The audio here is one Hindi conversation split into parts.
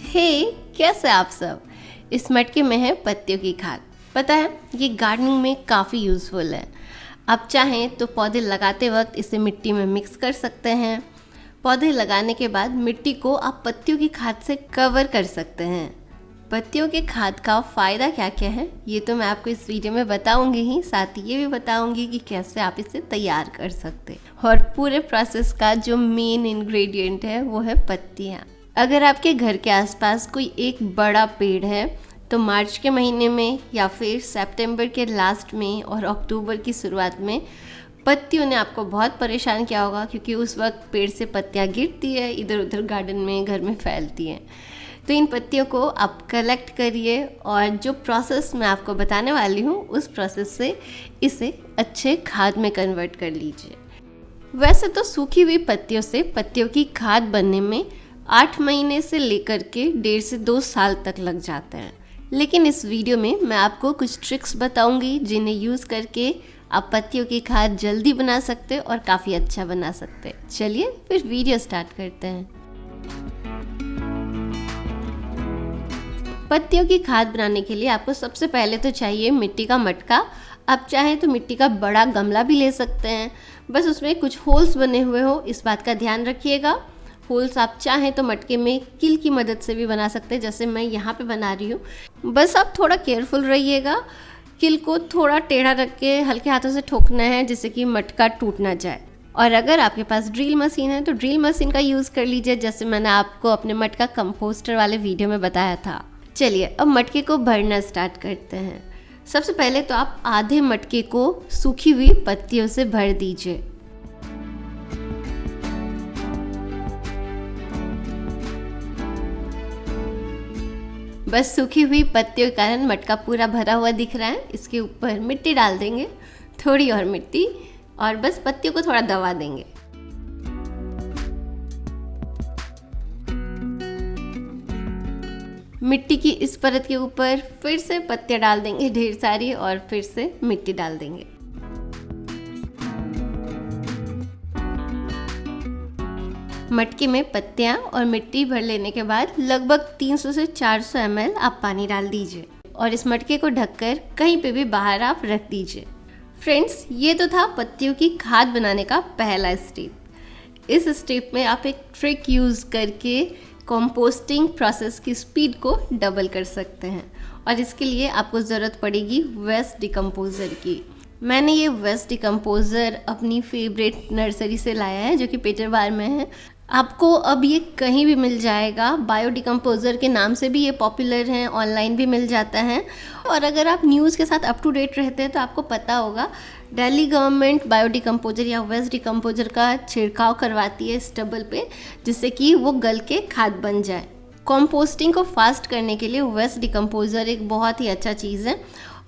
हे कैसे आप सब। इस मटके में है पत्तियों की खाद। पता है ये गार्डनिंग में काफ़ी यूज़फुल है। आप चाहें तो पौधे लगाते वक्त इसे मिट्टी में मिक्स कर सकते हैं। पौधे लगाने के बाद मिट्टी को आप पत्तियों की खाद से कवर कर सकते हैं। पत्तियों के खाद का फ़ायदा क्या क्या है ये तो मैं आपको इस वीडियो में बताऊंगी ही, साथ ही ये भी बताऊंगी कि कैसे आप इसे तैयार कर सकते हैं। और पूरे प्रोसेस का जो मेन इंग्रेडिएंट है वो है पत्तियाँ। अगर आपके घर के आसपास कोई एक बड़ा पेड़ है तो मार्च के महीने में या फिर सितंबर के लास्ट में और अक्टूबर की शुरुआत में पत्तियों ने आपको बहुत परेशान किया होगा, क्योंकि उस वक्त पेड़ से पत्तियां गिरती है, इधर उधर गार्डन में घर में फैलती हैं। तो इन पत्तियों को आप कलेक्ट करिए और जो प्रोसेस मैं आपको बताने वाली हूँ उस प्रोसेस से इसे अच्छे खाद में कन्वर्ट कर लीजिए। वैसे तो सूखी हुई पत्तियों से पत्तियों की खाद बनने में 8 महीने से लेकर के 1.5 से 2 साल तक लग जाते हैं, लेकिन इस वीडियो में मैं आपको कुछ ट्रिक्स बताऊंगी जिन्हें यूज़ करके आप पत्तियों की खाद जल्दी बना सकते और काफ़ी अच्छा बना सकते। चलिए फिर वीडियो स्टार्ट करते हैं। पत्तियों की खाद बनाने के लिए आपको सबसे पहले तो चाहिए मिट्टी का मटका। आप चाहें तो मिट्टी का बड़ा गमला भी ले सकते हैं, बस उसमें कुछ होल्स बने हुए हो, इस बात का ध्यान रखिएगा। होल्स आप चाहें तो मटके में कील की मदद से भी बना सकते हैं, जैसे मैं यहाँ पे बना रही हूँ। बस आप थोड़ा केयरफुल रहिएगा, कील को थोड़ा टेढ़ा रख के हल्के हाथों से ठोकना है जिससे कि मटका टूट ना जाए। और अगर आपके पास ड्रिल मशीन है तो ड्रिल मशीन का यूज़ कर लीजिए, जैसे मैंने आपको अपने मटका कंपोस्टर वाले वीडियो में बताया था। चलिए अब मटके को भरना स्टार्ट करते हैं। सबसे पहले तो आप आधे मटके को सूखी हुई पत्तियों से भर दीजिए। बस सूखी हुई पत्तियों के कारण मटका पूरा भरा हुआ दिख रहा है। इसके ऊपर मिट्टी डाल देंगे, थोड़ी और मिट्टी, और बस पत्तियों को थोड़ा दबा देंगे। मिट्टी की इस परत के ऊपर फिर से पत्तियां डाल देंगे ढेर सारी, और फिर से मिट्टी डाल देंगे। मटके में पत्तियां और मिट्टी भर लेने के बाद लगभग 300 से 400 ml आप पानी डाल दीजिए और इस मटके को ढककर कहीं पे भी बाहर आप रख दीजिए। फ्रेंड्स, ये तो था पत्तियों की खाद बनाने का पहला स्टेप। इस स्टेप में आप एक ट्रिक यूज़ करके कंपोस्टिंग प्रोसेस की स्पीड को डबल कर सकते हैं, और इसके लिए आपको ज़रूरत पड़ेगी वेस्ट डिकम्पोज़र की। मैंने ये वेस्ट डिकम्पोज़र अपनी फेवरेट नर्सरी से लाया है जो कि पेटरवार में है। आपको अब ये कहीं भी मिल जाएगा, बायो डिकम्पोज़र के नाम से भी ये पॉपुलर हैं, ऑनलाइन भी मिल जाता है। और अगर आप न्यूज़ के साथ अप टू डेट रहते हैं तो आपको पता होगा दिल्ली गवर्नमेंट बायो डिकम्पोज़र या वेस्ट डिकम्पोज़र का छिड़काव करवाती है स्टबल पे, जिससे कि वो गल के खाद बन जाए। कंपोस्टिंग को फास्ट करने के लिए वेस्ट डिकम्पोज़र एक बहुत ही अच्छा चीज़ है।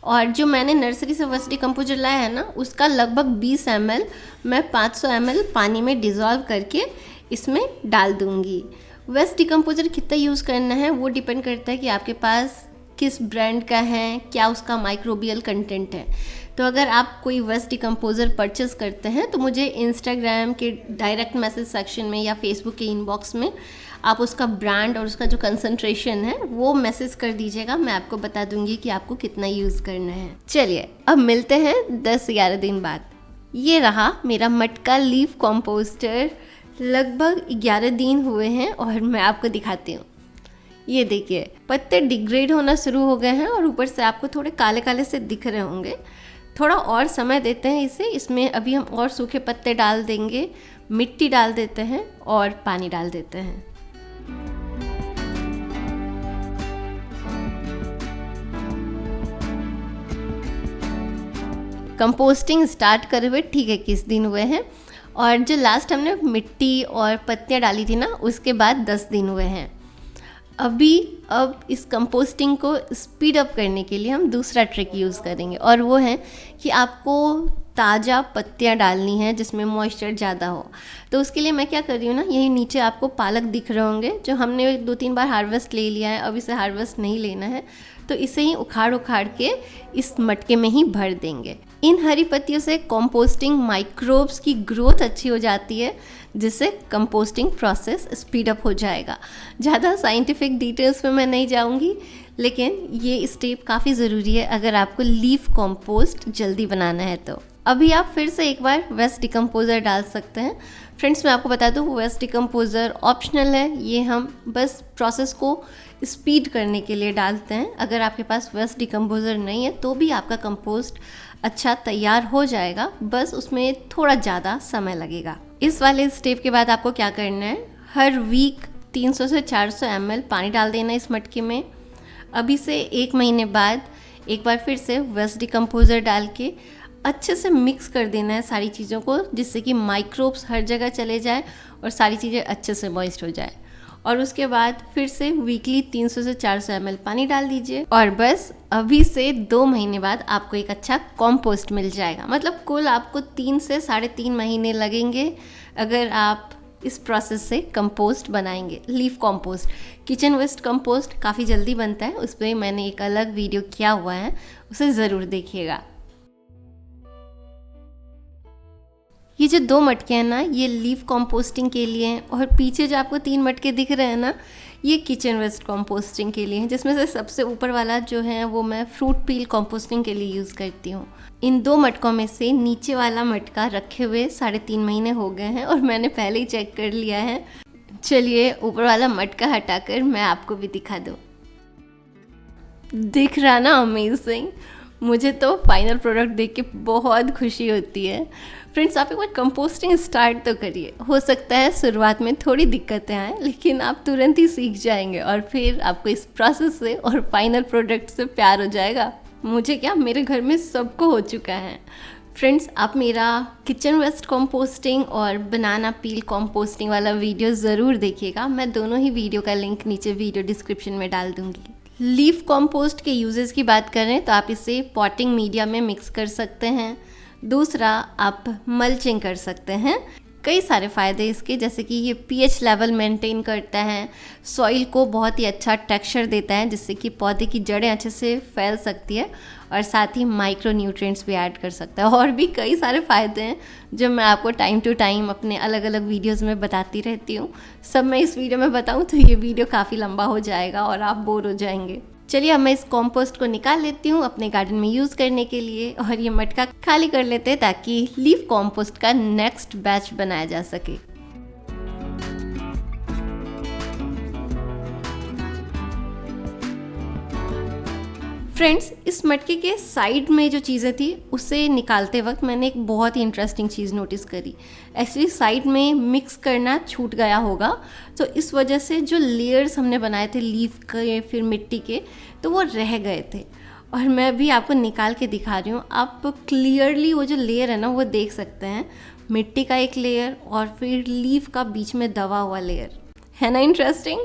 और जो मैंने नर्सरी से वेस्ट डिकम्पोज़र लाया है ना, उसका लगभग 20 ml मैं 500 ml पानी में डिज़ोल्व करके इसमें डाल दूँगी। वेस्ट डिकम्पोज़र कितना यूज़ करना है वो डिपेंड करता है कि आपके पास किस ब्रांड का है, क्या उसका माइक्रोबियल कंटेंट है। तो अगर आप कोई वेस्ट डिकम्पोज़र परचेज़ करते हैं तो मुझे इंस्टाग्राम के डायरेक्ट मैसेज सेक्शन में या फेसबुक के इनबॉक्स में आप उसका ब्रांड और उसका जो कंसंट्रेशन है वो मैसेज कर दीजिएगा। मैं आपको बता दूंगी कि आपको कितना यूज़ करना है। चलिए अब मिलते हैं 10-11 दिन बाद। ये रहा मेरा मटका लीफ कंपोस्टर। लगभग 11 दिन हुए हैं और मैं आपको दिखाती हूँ। ये देखिए पत्ते डिग्रेड होना शुरू हो गए हैं और ऊपर से आपको थोड़े काले काले से दिख रहे होंगे। थोड़ा और समय देते हैं इसे। इसमें अभी हम और सूखे पत्ते डाल देंगे, मिट्टी डाल देते हैं और पानी डाल देते हैं। कंपोस्टिंग स्टार्ट करे हुए ठीक है 21 दिन हुए हैं, और जो लास्ट हमने मिट्टी और पत्तियां डाली थी ना, उसके बाद 10 दिन हुए हैं। अब इस कंपोस्टिंग को स्पीड अप करने के लिए हम दूसरा ट्रिक यूज़ करेंगे, और वो है कि आपको ताज़ा पत्तियां डालनी है जिसमें मॉइस्चर ज़्यादा हो। तो उसके लिए मैं क्या कर रही हूँ ना, यही नीचे आपको पालक दिख रहे होंगे जो हमने 2-3 बार हार्वेस्ट ले लिया है, अब इसे हार्वेस्ट नहीं लेना है। तो इसे ही उखाड़ उखाड़ के इस मटके में ही भर देंगे। इन हरी पत्तियों से कंपोस्टिंग माइक्रोब्स की ग्रोथ अच्छी हो जाती है, जिससे कंपोस्टिंग प्रोसेस स्पीड अप हो जाएगा। ज़्यादा साइंटिफिक डिटेल्स में मैं नहीं जाऊंगी, लेकिन ये स्टेप काफ़ी ज़रूरी है अगर आपको लीफ कंपोस्ट जल्दी बनाना है तो। अभी आप फिर से एक बार वेस्ट डिकम्पोज़र डाल सकते हैं। फ्रेंड्स, मैं आपको बता दूं, वेस्ट डिकम्पोज़र ऑप्शनल है, ये हम बस प्रोसेस को स्पीड करने के लिए डालते हैं। अगर आपके पास वेस्ट डिकम्पोज़र नहीं है तो भी आपका कंपोस्ट अच्छा तैयार हो जाएगा, बस उसमें थोड़ा ज़्यादा समय लगेगा। इस वाले स्टेप के बाद आपको क्या करना है, हर वीक 300 से 400 ml पानी डाल देना इस मटके में। अभी से 1 महीने बाद एक बार फिर से वेस्ट डिकम्पोज़र डाल के अच्छे से मिक्स कर देना है सारी चीज़ों को, जिससे कि माइक्रोब्स हर जगह चले जाए और सारी चीज़ें अच्छे से मॉइस्ट हो जाए। और उसके बाद फिर से वीकली 300 से 400 ml पानी डाल दीजिए और बस अभी से 2 महीने बाद आपको एक अच्छा कॉम्पोस्ट मिल जाएगा। मतलब कुल आपको 3 से 3.5 महीने लगेंगे अगर आप इस प्रोसेस से कंपोस्ट बनाएंगे। Leaf compost, kitchen waste compost काफ़ी जल्दी बनता है, उस पर मैंने एक अलग वीडियो किया हुआ है, उसे ज़रूर देखिएगा। ये जो 2 मटके हैं ना, ये लीफ कंपोस्टिंग के लिए हैं, और पीछे जो आपको 3 मटके दिख रहे हैं ना, ये किचन वेस्ट कंपोस्टिंग के लिए हैं, जिसमें से सबसे ऊपर वाला जो है वो मैं फ्रूट पील कंपोस्टिंग के लिए यूज़ करती हूँ। इन 2 मटकों में से नीचे वाला मटका रखे हुए 3.5 महीने हो गए हैं और मैंने पहले ही चेक कर लिया है। चलिए ऊपर वाला मटका हटाकर मैं आपको भी दिखा दूँ। दिख रहा ना, अमेजिंग। मुझे तो फाइनल प्रोडक्ट देख के बहुत खुशी होती है। फ्रेंड्स, आप एक बार कंपोस्टिंग स्टार्ट तो करिए। हो सकता है शुरुआत में थोड़ी दिक्कतें आएँ, लेकिन आप तुरंत ही सीख जाएंगे और फिर आपको इस प्रोसेस से और फाइनल प्रोडक्ट से प्यार हो जाएगा। मुझे क्या, मेरे घर में सबको हो चुका है। फ्रेंड्स, आप मेरा किचन वेस्ट कंपोस्टिंग और बनाना पील कंपोस्टिंग वाला वीडियो ज़रूर देखिएगा। मैं दोनों ही वीडियो का लिंक नीचे वीडियो डिस्क्रिप्शन में डाल दूँगी। लीफ कंपोस्ट के यूजेस की बात करें तो आप इसे पॉटिंग मीडिया में मिक्स कर सकते हैं। दूसरा, आप मल्चिंग कर सकते हैं। कई सारे फ़ायदे इसके, जैसे कि ये pH लेवल मेंटेन करता है, सॉइल को बहुत ही अच्छा टेक्सचर देता है जिससे कि पौधे की जड़ें अच्छे से फैल सकती है, और साथ ही माइक्रो न्यूट्रिएंट्स भी ऐड कर सकता है। और भी कई सारे फ़ायदे हैं जो मैं आपको टाइम टू टाइम अपने अलग अलग वीडियोज़ में बताती रहती हूँ। सब मैं इस वीडियो में बताऊँ तो ये वीडियो काफ़ी लंबा हो जाएगा और आप बोर हो जाएंगे। चलिए अब मैं इस कॉम्पोस्ट को निकाल लेती हूँ अपने गार्डन में यूज़ करने के लिए, और ये मटका खाली कर लेते हैं ताकि लीफ कॉम्पोस्ट का नेक्स्ट बैच बनाया जा सके। फ्रेंड्स, इस मटके के साइड में जो चीज़ें थी उसे निकालते वक्त मैंने एक बहुत ही इंटरेस्टिंग चीज़ नोटिस करी। एक्चुअली साइड में मिक्स करना छूट गया होगा, तो इस वजह से जो लेयर्स हमने बनाए थे लीफ के फिर मिट्टी के, तो वो रह गए थे। और मैं भी आपको निकाल के दिखा रही हूँ। आप क्लियरली वो जो लेयर है ना वो देख सकते हैं, मिट्टी का एक लेयर और फिर लीफ का बीच में दबा हुआ लेयर। है ना इंटरेस्टिंग?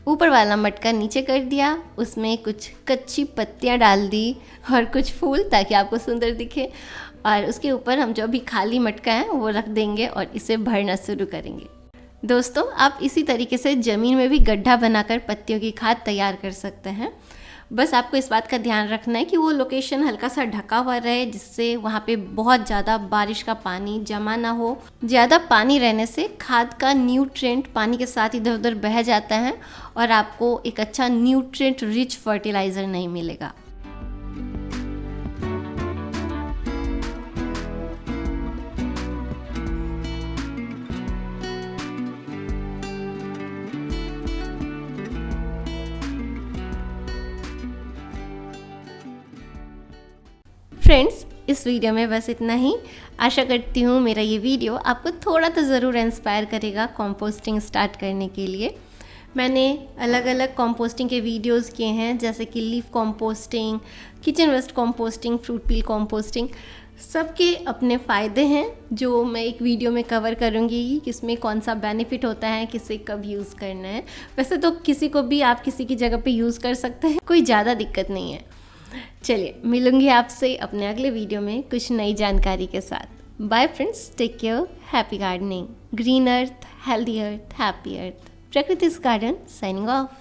ऊपर वाला मटका नीचे कर दिया, उसमें कुछ कच्ची पत्तियां डाल दी और कुछ फूल ताकि आपको सुंदर दिखे, और उसके ऊपर हम जो अभी खाली मटका है वो रख देंगे और इसे भरना शुरू करेंगे। दोस्तों, आप इसी तरीके से ज़मीन में भी गड्ढा बनाकर पत्तियों की खाद तैयार कर सकते हैं। बस आपको इस बात का ध्यान रखना है कि वो लोकेशन हल्का सा ढका हुआ रहे, जिससे वहाँ पे बहुत ज़्यादा बारिश का पानी जमा ना हो। ज़्यादा पानी रहने से खाद का न्यूट्रिएंट पानी के साथ इधर उधर बह जाता है और आपको एक अच्छा न्यूट्रिएंट रिच फर्टिलाइज़र नहीं मिलेगा। फ्रेंड्स, इस वीडियो में बस इतना ही। आशा करती हूँ मेरा ये वीडियो आपको थोड़ा तो ज़रूर इंस्पायर करेगा कंपोस्टिंग स्टार्ट करने के लिए। मैंने अलग अलग कंपोस्टिंग के वीडियोस किए हैं, जैसे कि leaf composting, kitchen waste composting, fruit peel composting. सबके अपने फ़ायदे हैं जो मैं एक वीडियो में कवर करूँगी कि किसमें कौन सा बेनिफिट होता है, किसे कब यूज़ करना है। वैसे तो किसी को भी आप किसी की जगह पे यूज़ कर सकते हैं, कोई ज़्यादा दिक्कत नहीं है। चलिए, मिलूंगी आपसे अपने अगले वीडियो में कुछ नई जानकारी के साथ। Bye friends, take care, happy gardening, green earth, healthy earth, happy earth. प्रकृति's गार्डन साइनिंग ऑफ।